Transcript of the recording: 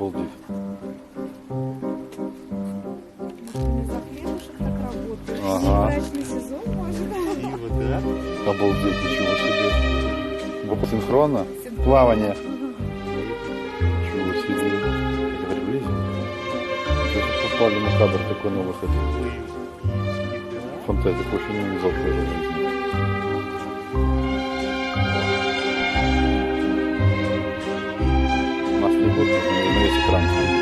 Обалдеть. Не за хлебушек так работаешь. Ага. Брачный сезон может. Обалдеть, ничего себе. Оба синхронно. Плавание. Ничего себе. Я говорю, видите? Сейчас попали на кадр такой на выходе. Фантазия, вообще не видел в своей жизни. У нас не будет, на весь экран.